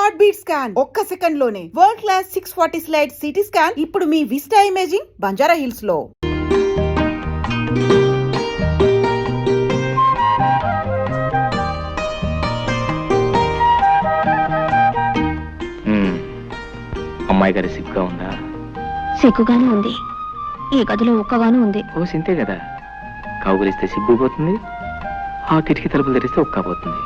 Heart beat scan ఒక్క second లోనే world class 640 slide CT scan ఇప్పుడు మీ విస్టా ఇమేజింగ్ బంజారా హిల్స్ లో. అమ్మాయి గారి సిగ్గుగా ఉందా? సిగ్గుగానే ఉంది. ఈ గదిలో ఒక్కగాను ఉంది. ఓ సింతే కదా, కౌగులిస్తే సిగ్గు పోతుంది, ఆ కిటికీ తలుపులు తెరిస్తే ఒక్క పోతుంది.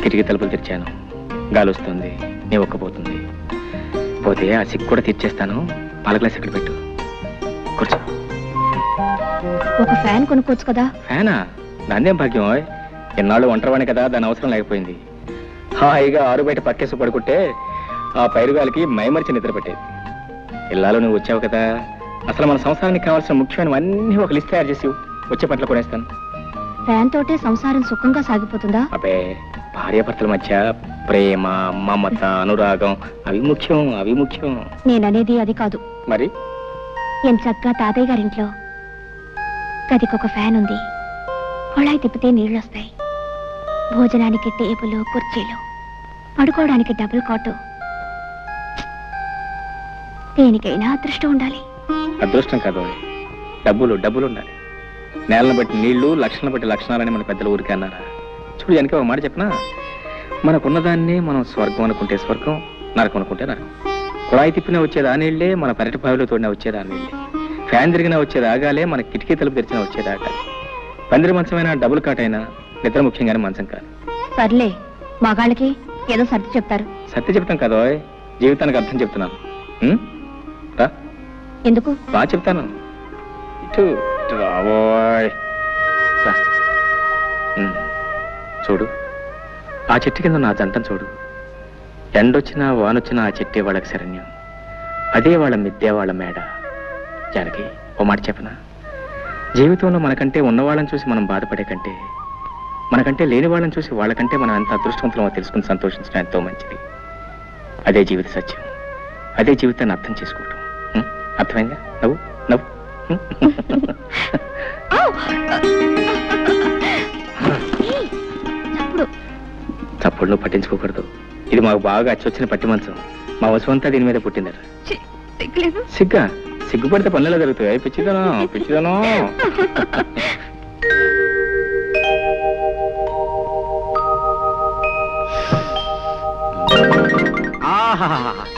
కిటికీ తలుపులు తెరిచాను, గాలి వస్తుంది, నీ ఒక్కపోతుంది. పోతే ఆ సిగ్గు కూడా తీర్చేస్తాను. పాల గ్లాస్ ఎక్కడ పెట్టు, కూర్చో. ఒక ఫ్యాన్ కొనుక్కోవచ్చు కదా. ఫ్యానా? దాందేం భాగ్యం. ఎన్నాళ్ళు ఒంటరివాణి కదా, దాని అవసరం లేకపోయింది. హాయిగా ఆరు బయట పక్కేసి పడుకుంటే ఆ పైరుగాలికి మైమరిచి నిద్ర పెట్టేది. ఇల్లాలో నువ్వు వచ్చావు కదా, అసలు మన సంసారానికి కావాల్సిన ముఖ్యమైనవన్నీ ఒక లిస్ట్ తయారు చేసి వచ్చే పట్ల కొనేస్తాను. ఫ్యాన్ తోటే సంసారం సుఖంగా సాగిపోతుందా? అబ్బే, భార్యాభర్తల మధ్య ప్రేమ, మమత, అనురాగం అవి ముఖ్యం, అవి ముఖ్యం. నేననేది అది కాదు. మరి ఎంచక్కా తాతయ్య గారింట్లో గదికొక ఫ్యాన్ ఉంది. కొళాయి తిప్పితే నీళ్ళొస్తాయి. భోజనానికి టేబుల్, కుర్చీలు, పడుకోవడానికి డబుల్ కాటు. దేనికైనా అదృష్టం ఉండాలి. అదృష్టం కాదు, డబ్బులు డబ్బులు ఉండాలి. నేలను బట్టి నీళ్లు, లక్షణాలను బట్టి లక్షణాలని మన పెద్దలు ఊరికే అన్నారా? చూడు, వెనక ఒక మాట చెప్పనా, మనకున్నదాన్ని మనం స్వర్గం అనుకుంటే స్వర్గం, నరకం అనుకుంటే నరకం. కుళాయి తిప్పినా వచ్చేది ఆ నీళ్లే, మన పెరటి బావిలో తోడినా వచ్చేది ఆ నీళ్లే. ఫ్యాన్ తిరిగినా వచ్చేది ఆగాలే, మన కిటికీ తలుపు తెరిచినా వచ్చేది ఆగాలి. పందిరి మంచమైనా, డబుల్ కాట్ అయినా నిద్ర ముఖ్యంగానే మంచం కాదు. సర్లే, మగాళ్ళకి ఏదో సర్ది చెప్తారు. సత్య చెప్తాం కదా, జీవితానికి అర్థం చెప్తున్నాను. రా, ఎందుకు? బాగా చెప్తాను. ఇటు రాబోయ్. చూడు, ఆ చెట్టు కింద నా జంటను చూడు. ఎండొచ్చినా వానొచ్చినా ఆ చెట్టే వాళ్ళకి శరణ్యం. అదే వాళ్ళ మిద్దే, వాళ్ళ మేడ. జానకి, ఓ మాట చెప్పనా, జీవితంలో మనకంటే ఉన్నవాళ్ళని చూసి మనం బాధపడే కంటే, మనకంటే లేని వాళ్ళని చూసి వాళ్ళకంటే మనం ఎంత అదృష్టవంతులమో తెలుసుకుని సంతోషించడం ఎంతో మంచిది. అదే జీవిత సత్యం, అదే జీవితాన్ని అర్థం చేసుకోవటం. అర్థమైందా? నవ్వు నవ్వు. చప్పుడు నువ్వు పట్టించుకోకూడదు. ఇది మాకు బాగా అచ్చొచ్చిన పట్టి మంచం. మా వసువంతా దీని మీద పుట్టిందట. సిగ్గా? సిగ్గుపడితే పనులలో జరుగుతాయి. పిచ్చిదనో పిచ్చిదనో.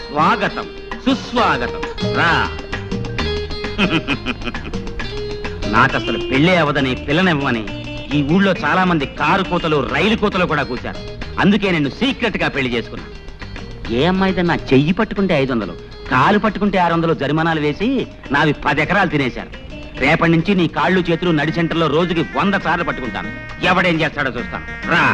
స్వాగతం, సుస్వాగతం. రా. నాకసలు పెళ్ళే అవదని, పిల్లనివ్వని ఈ ఊళ్ళో చాలా మంది కారు కోతలు, రైలు కోతలు కూడా కూర్చారు. అందుకే నేను సీక్రెట్ గా పెళ్లి చేసుకున్నా. ఏ అమ్మాయిదా నా చెయ్యి పట్టుకుంటే 500, కాలు పట్టుకుంటే 600 జరిమానాలు వేసి నావి 10 ఎకరాలు తినేశారు. రేపటి నుంచి నీ కాళ్ళు చేతులు నడి సెంటర్లో రోజుకి 100 సార్లు పట్టుకుంటాను. ఎవడేం చేస్తాడో చూస్తాను. రా.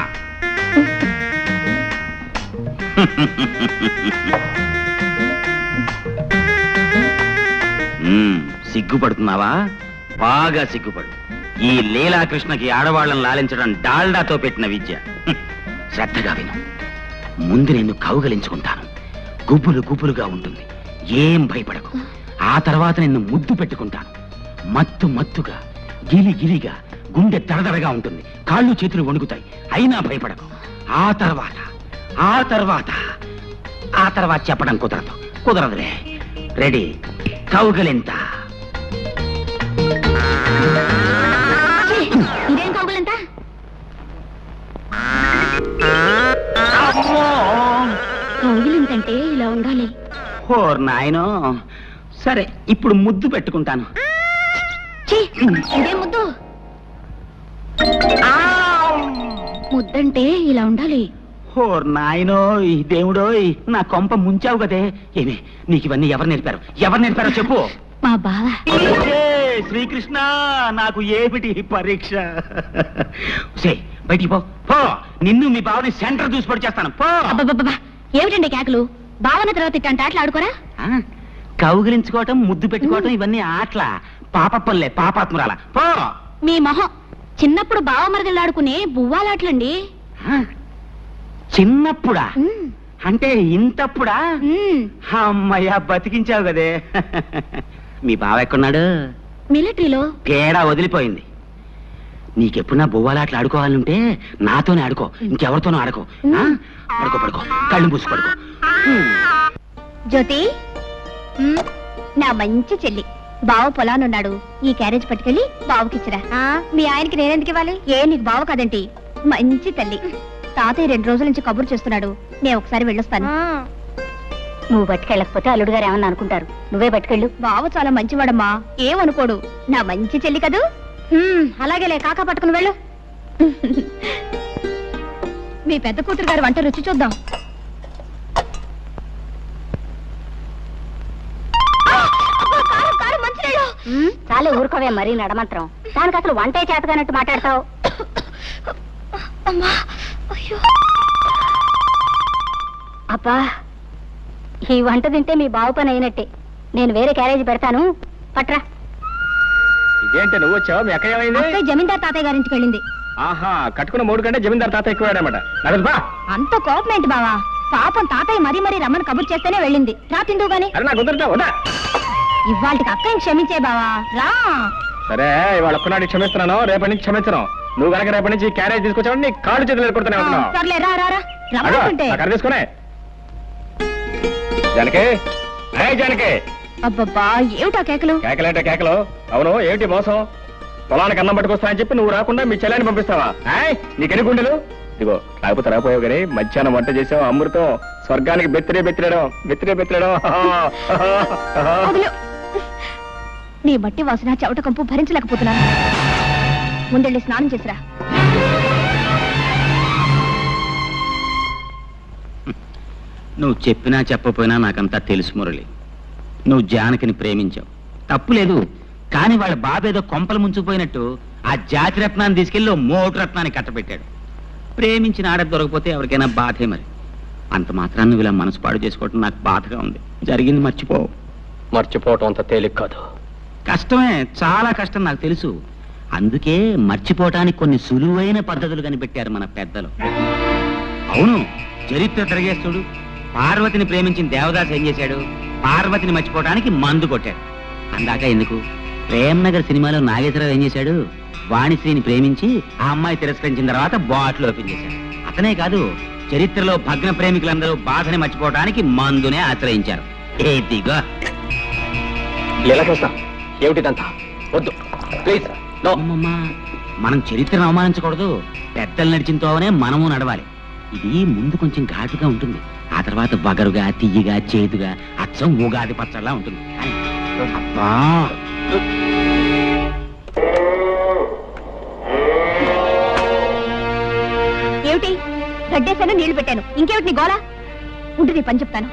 సిగ్గుపడుతున్నావా? బాగా సిగ్గుపడు. ఈ లీలాకృష్ణకి ఆడవాళ్ళని లాలించడం డాల్డాతో పెట్టిన విద్య. శ్రద్ధగా విను. ముందు నేను కౌగలించుకుంటాను. గుబులు గుబులుగా ఉంటుంది, ఏం భయపడకు. ఆ తర్వాత నిన్ను ముద్దు పెట్టుకుంటాను. మత్తు మత్తుగా, గిలి గిలిగా, గుండె దడదడగా ఉంటుంది. కాళ్ళు చేతులు వణుకుతాయి, అయినా భయపడకు. ఆ తర్వాత చెప్పడం కుదరదులే. రెడీ? కౌగలింత. ఇదేం కౌగులంతా? కౌగిలింతంటే ఇలా ఉండాలి. ఓర్ నాయనో. సరే, ఇప్పుడు ముద్దు పెట్టుకుంటాను. ఇదే ముద్దు? ముద్దంటే ఇలా ఉండాలి. ఓర్ నాయనో, ఈ దేవుడో, నా కొంప ముంచావు కదే. ఏమే, నీకు ఇవన్నీ ఎవరు నేర్పారో చెప్పు. మా బావ. శ్రీకృష్ణ, నాకు ఏమిటి పరీక్ష? బయటికి పో. నిన్ను మీ బావని సెంటర్ చూసి పడి చేస్తాను. పో. ఏమిటండి కేకలు? బావన తర్వాత ఇట్టంటే ఆటలు ఆడుకోరా? కౌగిలించుకోవటం, ముద్దు పెట్టుకోవటం ఇవన్నీ ఆటల. పాపప్పల్లే, పాపాత్మురాల. పో. మీ మొహం. చిన్నప్పుడు బావ మరదలు ఆడుకునే బువ్వాలాటలండి. చిన్నప్పుడా? అంటే ఇంతప్పుడా? అమ్మయ్యా, బతికించావు కదే. మీ బావ ఎక్కడున్నాడు? మిలిటరీలో తేడా వదిలిపోయింది. నీకెప్పుడు నా బొవ్వాలాట్లు ఆడుకోవాలంటే నాతోనే ఆడుకో, ఇంకెవరితోనూ ఆడుకో. ఆ? పడుకో పడుకో, కళ్ళు మూసి పడుకో. జ్యోతి, నా మంచి చెల్లి బావ పొలానున్నాడు. ఈ క్యారేజ్ పట్టుకెళ్ళి బావకిచ్చిరా. మీ ఆయనకి నేనెందుకు ఇవ్వాలి? ఏ నీకు బావ కాదంటి, మంచి తల్లి. తాతయ్య 2 రోజుల నుంచి కబురు చేస్తున్నాడు. నేను ఒకసారి వెళ్ళొస్తాను. నువ్వు పట్టుకెళ్ళకపోతే అల్లుడు గారు ఏమన్నా అనుకుంటారు. నువ్వే పట్టుకెళ్ళు. బావ చాలా మంచివాడమ్మా, ఏమనుకోడు. నా మంచి చెల్లి కదూ. అలాగేలే, కాకా పట్టుకుని వెళ్ళు. మీ పెద్ద కూతురు గారు వంట రుచి చూద్దాం. చాలే ఊరుకోవే, మరీ నడమంత్రం. దానికి అసలు వంటే చేతగానట్టు మాట్లాడతావు. అబ్బా, ఈ వంట తింటే మీ బావు పని అయినట్టే. నేను వేరే క్యారేజీ పెడతాను, పట్రా. ఇదేంటి నువ్వు వచ్చావు? మీ అక్క ఏమైంది? అక్కయ్య జమీందార్ తాతయ్య గారింటికి వెళ్ళింది. ఆహా, కట్టుకున్న 3 కంటే జమీందార్ తాత ఎక్కువాడనమాట. అంత కోపం ఏంటి బావా? పాపం తాతయ్య మరీ మరీ రమ్మని కబుర్ చేస్తేనే వెళ్ళింది. రా తిందువు గాని. అరే నాకు కుదరదా? వదా. ఇవాళకి అక్కయ్యని క్షమించే బావా, రా. సరే, ఇవాళ ఒక్కనాడు క్షమిస్తున్నాను, రేపటి నుంచి క్షమించను. నువ్వు కనుక రేపటి నుంచి క్యారేజ్ తీసుకొచ్చావు నీ కాళ్ళు చేతులు ఎదుర్కొడుతూనే ఉంటున్నావు. సర్లే, రా రా రా, రమ్మంటుంటే. అక్కడ తీసుకునే జానకి. జానకి, అబ్బబ్బా, ఏమిటా కేకలు? కేకలేంటే కేకలు. అవును, ఏమిటి మోసం? పొలానికి అన్నం పట్టుకొస్తానని చెప్పి నువ్వు రాకుండా మీ చెల్లాన్ని పంపిస్తావా? నీకెన్ని గుండెలు? ఇదిగో, రాకపోతే రాపోయావు కానీ మధ్యాహ్నం వంట చేసావు అమృతం. స్వర్గానికి బెత్తిరేయడం. వదిలు. నీ మట్టి వాసన చెవట కంపు భరించలేకపోతున్నాను. ముందెళ్ళి స్నానం చేసిరా. నువ్వు చెప్పినా చెప్పపోయినా నాకంతా తెలుసు మురళి. నువ్వు జానకిని ప్రేమించావు, తప్పు లేదు. కానీ వాళ్ళ బాబేదో కొంపలు ముంచుకుపోయినట్టు ఆ జాతి రత్నాన్ని తీసుకెళ్ళి మోటు రత్నాన్ని కట్టబెట్టాడు. ప్రేమించిన ఆడ దొరకపోతే ఎవరికైనా బాధే. మరి అంత మాత్రాన్ని నువ్వు ఇలా మనసు పాడు చేసుకోవటం నాకు బాధగా ఉంది. జరిగింది మర్చిపోవటం అంత తేలిక కాదు. కష్టమే, చాలా కష్టం, నాకు తెలుసు. అందుకే మర్చిపోవటానికి కొన్ని సులువైన పద్ధతులు కనిపెట్టారు మన పెద్దలు. అవును, చరిత్ర తిరగేస్తుడు. పార్వతిని ప్రేమించిన దేవదాస్ ఏం చేశాడు? పార్వతిని మర్చిపోవటానికి మందు కొట్టాడు. అందాక ఎందుకు, ప్రేమ్నగర్ సినిమాలో నాగేశ్వరరావు ఏం చేశాడు? వాణిశ్రీని ప్రేమించి ఆ అమ్మాయి తిరస్కరించిన తర్వాత బాటిల్ ఓపెన్ చేశాడు. అతనే కాదు, చరిత్రలో భగ్న ప్రేమికులందరూ బాధని మర్చిపోవటానికి మందునే ఆశ్రయించారు. ఏదిగో ఏమిటిదంతా? వద్దు ప్లీజ్. మనం చరిత్రను అవమానించకూడదు. పెద్దలు నడిచిన తోవనే మనము నడవాలి. ఇది ముందు కొంచెం ఘాటుగా ఉంటుంది, ఆ తర్వాత బగరుగా, తియ్యగా, చేదుగా, అచ్చం ఉగాది పచ్చడిలా ఉంటుంది. అబ్బా, ఏమిటి? గడ్డేశాను, నీళ్లు పెట్టాను, ఇంకేమిటి నీ గోళ? ఉంటే నీ పని చెప్తాను.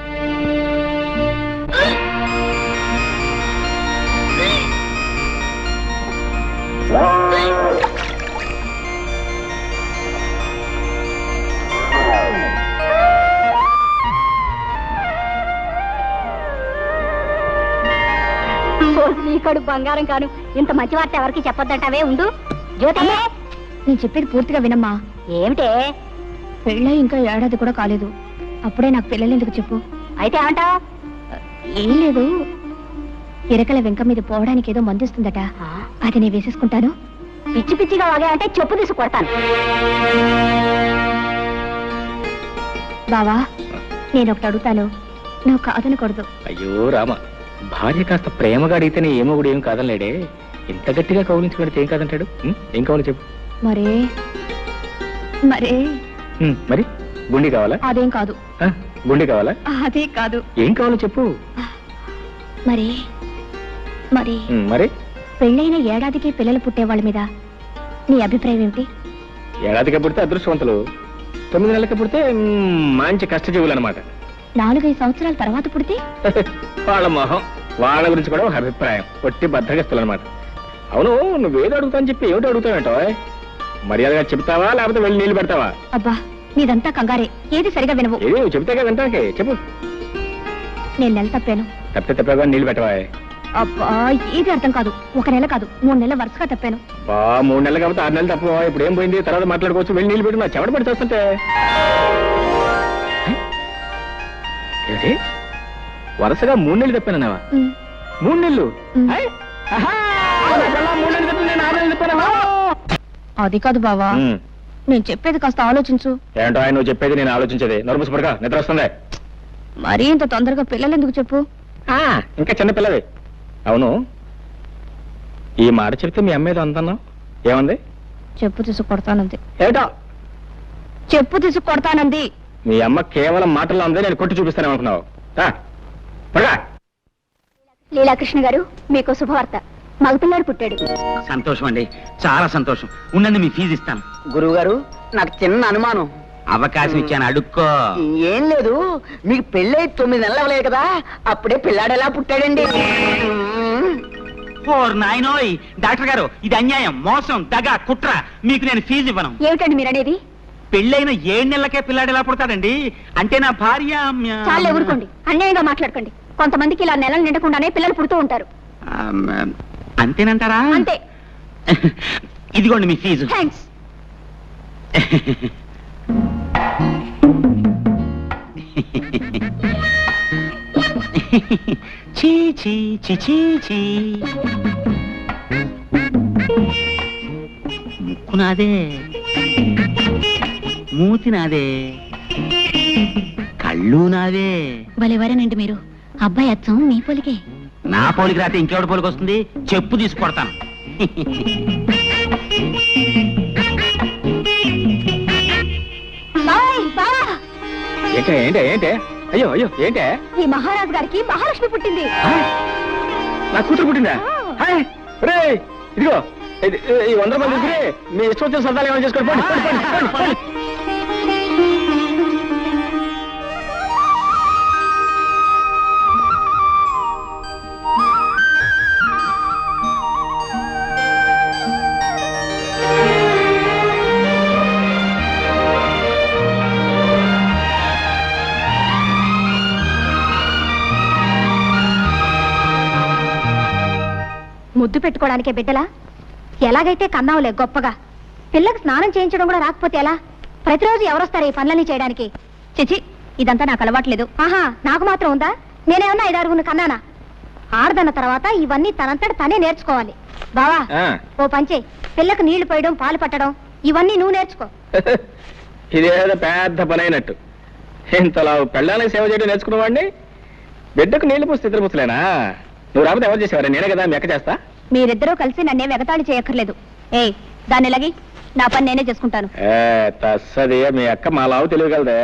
నీకడు బంగారం కాను, ఇంత మంచి వార్త ఎవరికి చెప్పొద్దంటావే. ఉండు జ్యోతి, నేను చెప్పేది పూర్తిగా వినమ్మా. ఏమిటే? పెళ్ళై ఇంకా ఏడాది కూడా కాలేదు, అప్పుడే నాకు పిల్లలు ఎందుకు చెప్పు. అయితే ఏమంటావు? ఏం లేదు, ఇరకల వెంక మీద పోవడానికి ఏదో మందిస్తుందట, అది నేను వేసేసుకుంటాను. పిచ్చి పిచ్చిగా వాగా అంటే చెప్పు తీసి కొడతాను. బావా, నేను ఒకటి అడుగుతాను, నువ్వు కాదనకూడదు. అయ్యో రామ, భార్య కాస్త ప్రేమగా అడిగితేనే ఏమో కూడా ఏం కాదనలేడే. ఇంత గట్టిగా కౌలించి పెడితే ఏం కాదంటాడు? ఏం కావాలి చెప్పు. మరే మరి గుండి కావాలా? అదేం కాదు. గుండి కావాలా? అదే కాదు. ఏం కావాలో చెప్పు. మరి మరి మరి పెళ్ళైన ఏడాదికి పిల్లలు పుట్టే వాళ్ళ మీద నీ అభిప్రాయం ఏమిటి? ఏడాదికి పుడితే అదృష్టవంతులు, 9 నెలలకి పుడితే మంచి కష్టజీవులు అనమాట. 4-5 సంవత్సరాల తర్వాత పుడితే వాళ్ళ మొహం, వాళ్ళ గురించి కూడా ఒక అభిప్రాయం, ఒట్టి బద్దగస్తులు అనమాట. అవును, నువ్వేదో అడుగుతావని చెప్పి ఏమిటో అడుగుతావేంటో? మర్యాదగా చెప్తావా లేకపోతే వెళ్ళి నీళ్లు పెడతావా? అబ్బా, నీదంతా కంగారే, ఏది సరిగా వినవు. ఏది నువ్వు చెప్తాగా వింటాకే చెప్పు. నేను నెల తప్పాను. తప్పగా నీళ్లు పెట్టవా? అబ్బా, ఏది అర్థం కాదు. 1 నెల కాదు, 3 నెలల వరుసగా తప్పాను. 3 నెలలు కాబట్టి 6 నెలలు తప్ప. ఇప్పుడు ఏం పోయింది, తర్వాత మాట్లాడుకోవచ్చు. వెళ్ళి నీళ్లు పెట్టు. నా చెమట పడి చేస్తుంటే వరుసగా 3 నెలలు తప్పానన్నావా? 3 నెలలు? అది కాదు బావా, నేను చెప్పేది కాస్త ఆలోచించు. ఏంటో ఆయన నువ్వు చెప్పేది నేను ఆలోచించేది. నోరు పడక, నిద్ర వస్తుంది. మరీ ఇంత తొందరగా పిల్లలు ఎందుకు చెప్పు? ఇంకా చిన్న పిల్లవి. అవును, ఈ మాట చెప్తే మీ అమ్మ ఏదో అందన్నావు, ఏమంది? చెప్పు తీసు కొడతానంది. ఏటో చెప్పు తీసు కొడతానంది. మీ అమ్మ కేవలం మాటల్లో ఉంది, నేను కొట్టి చూపిస్తాను అనుకున్నావు. లీలాకృష్ణ గారు, మీకు శుభవార్త. మగపిల్లాడు పుట్టాడు. సంతోషం అండి, చాలా సంతోషం. ఉండండి, మీ ఫీజు ఇస్తాను. గురువు గారు, నాకు చిన్న అనుమానం. అవకాశం ఇచ్చాను, అడుక్కో. ఏం లేదు, మీకు పెళ్ళై 9 నెలలు అవ్వలేదు కదా, అప్పుడే పిల్లాడు ఎలా పుట్టాడండి? ఓ నాయనోయ్, డాక్టర్ గారు, ఇది అన్యాయం, మోసం, దగ, కుట్ర. మీకు నేను ఫీజు ఇవ్వను. ఏమిటండి మీరు అనేది? పెళ్ళైన 7 నెలలకే పిల్లాడు ఎలా పుడతాడండి? అంటే నా భార్య చాలా ఊరుకోండి, అన్యాయంగా మాట్లాడకండి. కొంతమందికి ఇలా నెలలు నిండకుండానే పిల్లలు పుడుతూ ఉంటారు. అంతేనంటారా? అంతే. ఇదిగోండి మీ ఫీజు. థ్యాంక్స్. చీ చీ చీ చీ చీ. ముక్కు నాదే, మూతి నాదే, కళ్ళు నాదే. భలేవారేనండి మీరు. అబ్బాయి అచ్చం మీ పోలికే. నా పోలికి రాతే ఇంకెవడి పోలికి వస్తుంది? చెప్పు తీసుకొడతాను. ఏంటే ఏంటే ఏంటే? అయ్యో అయ్యో ఏంటే? ఈ మహారాజు గారికి మహాలక్ష్మి పుట్టింది. నా కూతురు పుట్టిందా? రే ఇదిగో, ఈ 100 రూపాయలు తీసుకుని మీ ఇష్టం వచ్చిన సరదాలు ఏమైనా చేసుకోండి. పోండి, పోండి, పోండి, పోండి. ముద్దు పెట్టుకోవడానికే బిడ్డలా? ఎలాగైతే కన్నావులే గొప్పగా. పిల్లకి స్నానం చేయించడం కూడా రాకపోతే ఎలా? ప్రతిరోజు ఎవరొస్తారు ఈ పనులన్నీ చేయడానికి? చిచి, ఇదంతా నాకు అలవాట్లేదు. ఆహా, నాకు మాత్రం ఉందా? నేనేమన్నా 5-6 కన్నానా? ఆడదన్న తర్వాత ఇవన్నీ తనంతట తనే నేర్చుకోవాలి. బావా, ఓ పంచే, పిల్లకు నీళ్లు పోయడం, పాలు పట్టడం ఇవన్నీ నువ్వు నేర్చుకో. ఇదేదో పెద్ద పని అయినట్టు. ఇంతలా పెళ్ళానికి సేవ చేయడం నేర్చుకున్నవాడిని బిడ్డకు నీళ్లు పోస్తే ఇద్దరు పుస్తలేనా? నువ్వు రాకపోతే ఎవరు చేసేవారా? నేనే కదా మీ అక్క చేస్తా. మీరిద్దరూ కలిసి నన్నే వెగతాళి చేయక్కర్లేదు. ఏయ్, దాన్ని లగి, నా పని నేనే చేసుకుంటాను. తస్సది, మీ అక్క మా లావు తెలియగలదే.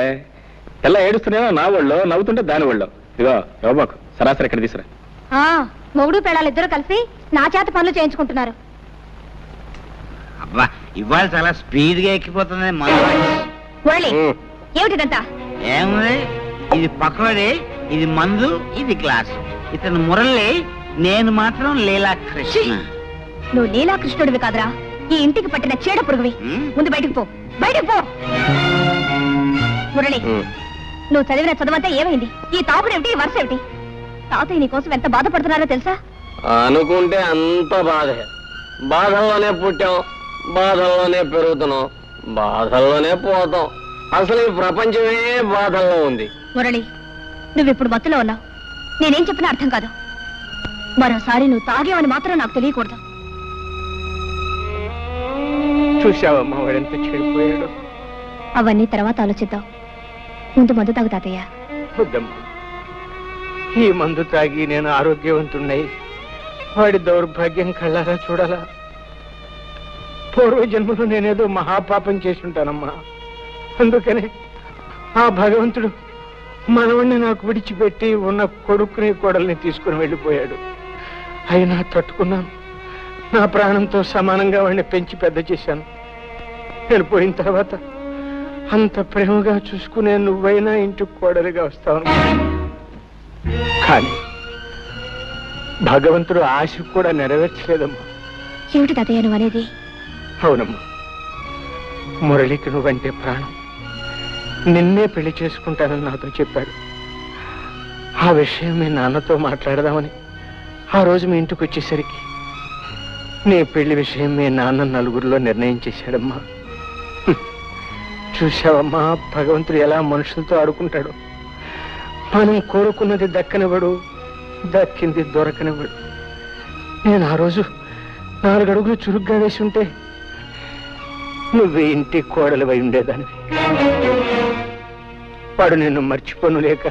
ఎలా ఏడుస్తున్నాయో నా ఒళ్ళో, నవ్వుతుంటే దాని ఒళ్ళో. ఇదిగో యోబాకు, సరాసరి ఇక్కడ తీసురా. మొగుడు పెళ్ళాలు ఇద్దరు కలిసి నా చేత పనులు చేయించుకుంటున్నారు. అబ్బా, ఇవాళ చాలా స్పీడ్ గా ఎక్కిపోతుంది. ఏమిటిదంతా? ఏముంది, ఇది పకోడీ, ఇది మందు, ఇది గ్లాసు. ఇతను మురళి, నేను మాత్రం లీలాకృష్ణ. నువ్వు లీలాకృష్ణుడివి కాదురా, ఈ ఇంటికి పట్టిన చీడ పురుగువి. ముందు బయటికి పో, బయటికి పో. మురళి, నువ్వు చదివిన చదువంతా ఏమైంది? ఈ తాపుడేమిటి, వరుస ఏమిటి? తాతయ్య నీ కోసం ఎంత బాధపడుతున్నారో తెలుసా? అనుకుంటే అంత బాధే. బాధల్లోనే పుట్టాం, బాధల్లోనే పెరుగుతున్నాం, బాధల్లోనే పోతాం. అసలు ఈ ప్రపంచమే బాధల్లో ఉంది. మురళి, నువ్విప్పుడు మత్తులో ఉన్నావు. నేనేం చెప్పినా అర్థం కాదు. మరోసారి నువ్వు తాగేవని మాత్రం నాకు తెలియకూడదు. చూసావమ్మా వాడెంత చెడిపోయాడు. అవన్నీ తర్వాత ఆలోచిద్దాం. ముందు మందు తాగు తాతయ్య. వద్దమ్మా, ఈ మందు తాగి నేను ఆరోగ్యవంతున్నై వాడి దౌర్భాగ్యం కళ్ళారా చూడాలా? పూర్వజన్మలో నేనేదో మహాపాపం చేసి ఉంటానమ్మా. అందుకనే ఆ భగవంతుడు మనవణ్ణి నాకు విడిచిపెట్టి ఉన్న కొడుకుని కోడల్ని తీసుకుని వెళ్ళిపోయాడు. అయినా తట్టుకున్నాను. నా ప్రాణంతో సమానంగా వాడిని పెంచి పెద్ద చేశాను. నేను పోయిన తర్వాత అంత ప్రేమగా చూసుకునే నువ్వైనా ఇంటికి కోడలిగా వస్తావు. కానీ భగవంతుడు ఆశ కూడా నెరవేర్చలేదమ్మా. ఏమిటి తాతయ్య నువ్వు అనేది? అవునమ్మా, మురళికి నువ్వంటే ప్రాణం. నిన్నే పెళ్లి చేసుకుంటానని నాతో చెప్పాడు. ఆ విషయం మీ నాన్నతో మాట్లాడదామని ఆ రోజు మీ ఇంటికి వచ్చేసరికి నీ పెళ్లి విషయం మీ నాన్న నలుగురిలో నిర్ణయం చేశాడమ్మా. చూసావమ్మా, భగవంతుడు ఎలా మనుషులతో ఆడుకుంటాడు. మనం కోరుకున్నది దక్కనివ్వడు, దక్కింది దొరకనివ్వడు. నేను ఆ రోజు 4 అడుగులు చురుగ్గా వేసి ఉంటే నువ్వే ఇంటి కోడలివై ఉండేదానివి. వాడు నిన్ను మర్చిపోను లేక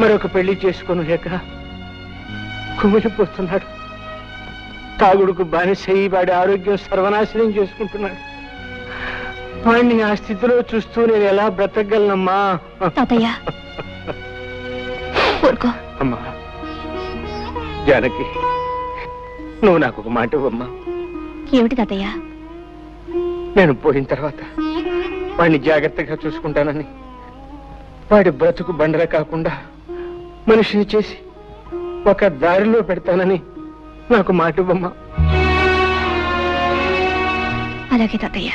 మరొక పెళ్లి చేసుకోను లేక కుమిలిపోతున్నాడు. తాగుడుకు బానిసయి వాడి ఆరోగ్యం సర్వనాశనం చేసుకుంటున్నాడు. వాడిని ఆ స్థితిలో చూస్తూ నేను ఎలా బ్రతకగలనమ్మా? తాతయ్య ఊరుకో. అమ్మా జానకి, నువ్వు నాకు ఒక మాట ఇవ్వమ్మా. ఏమిటి తాతయ్య? నేను పోయిన తర్వాత వాడిని జాగ్రత్తగా చూసుకుంటానని, వాడి బ్రతుకు బండర కాకుండా మనిషిని చేసి ఒక దారిలో పెడతానని నాకు మాట ఇవ్వమ్మా. అలాగే తాతయ్య.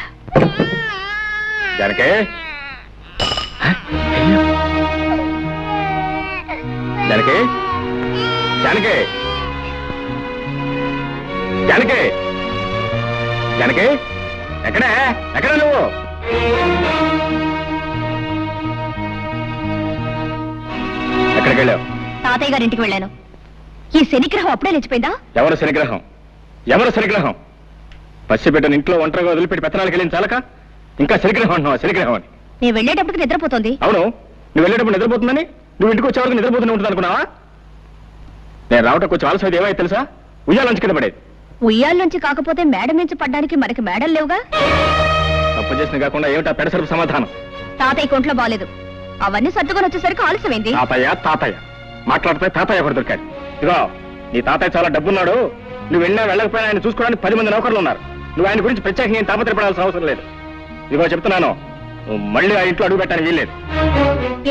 జానకే, జానకే, జానకే, జానకే, జానకే, ఎక్కడా ఎక్కడ నువ్వు? ఎక్కడికి వెళ్ళావు? తాతయ్య గారింటికి వెళ్ళాను. ఈ శనిగ్రహం అప్పుడే లేచిపోయిందా? ఎవరు శనిగ్రహం? ఎవరు శనిగ్రహం? పసిబిడ్డను ఇంట్లో ఒంటరిగా వదిలిపెట్టి పెత్తనాలకు వెళ్ళిన చాలక ఇంకా శనిగ్రహం అంటున్నావా? శనిగ్రహం అని నేను వెళ్ళేటప్పటికి నిద్రపోతుంది. అవును, నువ్వు వెళ్ళేటప్పుడు నిద్రపోతుందని, నువ్వు ఇంటికి వచ్చే వరకు నిద్రపోతూనే ఉంటుంది అనుకున్నావా? నేను రావటం కొంచెం ఆలస్యం ఏమైతే తెలుసా? ఉయ్యాలంచి కింద పడేది. ఉయ్యాల్లోంచి కాకపోతే మేడ నుంచి పడ్డానికి మనకి మేడలు లేవుగా. తప్పు చేసిన కాకుండా ఏమిటా పెడసరపు సమాధానం? తాతయ్య కొంట్లో బాలేదు. అవన్నీ సర్దుకొని వచ్చేసరికి ఆలస్యమైంది. తాతయ్య తాతయ్య మాట్లాడితే తాతయ్య ఒకటి దొరికాడు. ఇదిగో, నీ తాతయ్య చాలా డబ్బున్నాడు. నువ్వు వెళ్ళినా వెళ్ళకపోయినా ఆయన చూసుకోవడానికి 10 మంది నౌకర్లు ఉన్నారు. నువ్వు ఆయన గురించి ప్రత్యేకంగా ఏం తాపత్రపడాల్సిన అవసరం లేదు. ఇదిగో చెప్తున్నాను, నువ్వు మళ్ళీ ఆ ఇంట్లో అడుగు పెట్టడానికి వీల్లేదు.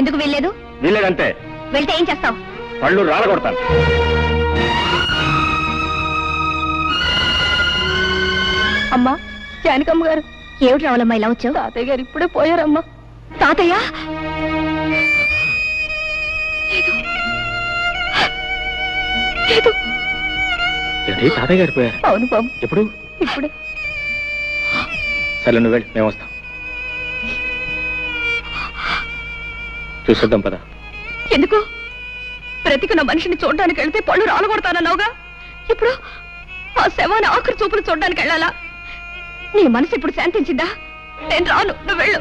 ఎందుకు వీల్లేదు? వీల్లేదంతే. వెళ్తే ఏం చేస్తావు? పళ్ళు రాలగొడతాను. అమ్మా, జానకమ్మ గారు. ఏమిటి రావాలమ్మా ఇలా వచ్చావు? తాతయ్య గారు ఇప్పుడే పోయారమ్మా. తాతయ్య లేదు. ఏంటి, తాతయ్య గారు పోయారు? అవును బాబు. ఎప్పుడు? ఇప్పుడే. సరే, నువ్వు వెళ్ళి మేము వస్తాం. చూసేద్దాం పద. ఎందుకు? బ్రతికున్న మనిషిని చూడడానికి వెళ్తే పళ్ళు రాలగొడతానన్నావుగా. ఇప్పుడు ఆ శవాన్ని ఆఖరి చూపులు చూడడానికి వెళ్ళాలా? నీ మనసు ఇప్పుడు శాంతించిందా? నేను రాను, నువ్వు వెళ్ళు.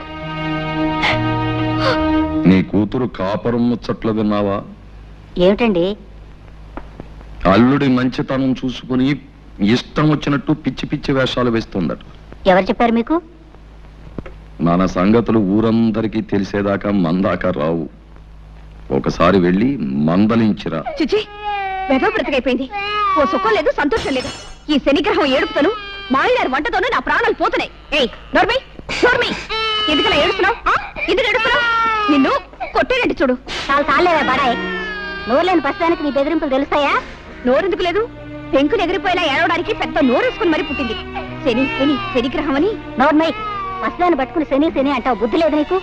నీ కూతురు కాపురం ముచ్చట్లు విన్నావా? ఏమిటండి? అల్లుడి మంచితనం చూసుకుని ఇష్టం వచ్చినట్టు పిచ్చి పిచ్చి వేషాలు వేస్తుందట. ఎవరు చెప్పారు మీకు? మన సంగతులు ఊరందరికీ తెలిసేదాకా మందాక రావు. ఒకసారి వెళ్ళి మందలించిరా. చిచి, వెధవ బ్రతికైపోయింది. ఓ సుఖం లేదు, సంతోషం లేదు. ఈ శనిగ్రహం ఏడుపుతాను, మాయదారి వంటతోనూ నా ప్రాణాలు పోతున్నాయి. ఏయ్ నోర్మై, నోర్మై, ఎందుకలా ఏడుస్తున్నావు? ఎందుకు ఏడుస్తున్నావు? నిన్ను కొట్టేనండి చూడు. చాలా సాలేవా బాడాయ్. నోరులేని ప్రస్తుతానికి నీ బెదిరింపులు తెలుస్తాయా? నోరెందుకు లేదు? పెంకులు ఎగిరిపోయేలా ఏడవడానికి పెద్ద నోరేసుకుని మరి పుట్టింది. శని శని శనిగ్రహం అని. నోర్మై, ప్రస్తుతాన్ని పట్టుకుని శని శని అంటావు. బుద్ధి లేదు నీకు?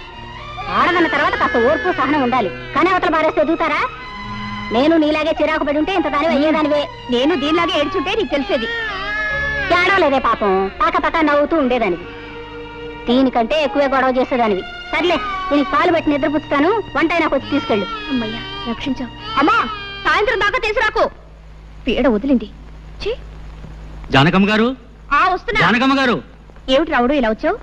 ఆడదన్న తర్వాత కాస్త ఓర్పు సహనం ఉండాలి. కానీ అవతల బారేస్తే ఎదుగుతారా? నేను నీలాగే చిరాకు పడి ఉంటే ఇంత దానివి అయ్యేదానివే. నేను దీనిలాగే ఏడ్చుంటే నీకు తెలిసేది. ఏడవలేదే పాపం, పాక నవ్వుతూ ఉండేదానివి. దీనికంటే ఎక్కువే గొడవ చేసేదానివి. సర్లే, దీనికి పాలు పెట్టి నిద్రపుచ్చుతాను. వంట నాకు వచ్చి తీసుకెళ్ళు. అమ్మయ్యా, రక్షించావు. అమ్మా, సాయంత్రం దాకా తీసుకురాకు. పీడ వదిలింది. జానకమ్మ గారు, వస్తున్నా. జానకమ్మ గారు. ఏమిటి రావుడు ఇలా వచ్చావు?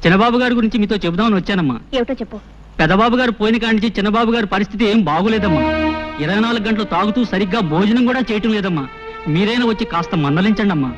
చిన్నబాబు గారి గురించి మీతో చెబుదామని వచ్చానమ్మా. ఏమిటో చెప్పు. పెద్దబాబు గారు పోయిన కాడి నుంచి చిన్నబాబు గారి పరిస్థితి ఏం బాగులేదమ్మా. 24 గంటలు తాగుతూ సరిగ్గా భోజనం కూడా చేయటం లేదమ్మా. మీరైనా వచ్చి కాస్త మందలించండి అమ్మా.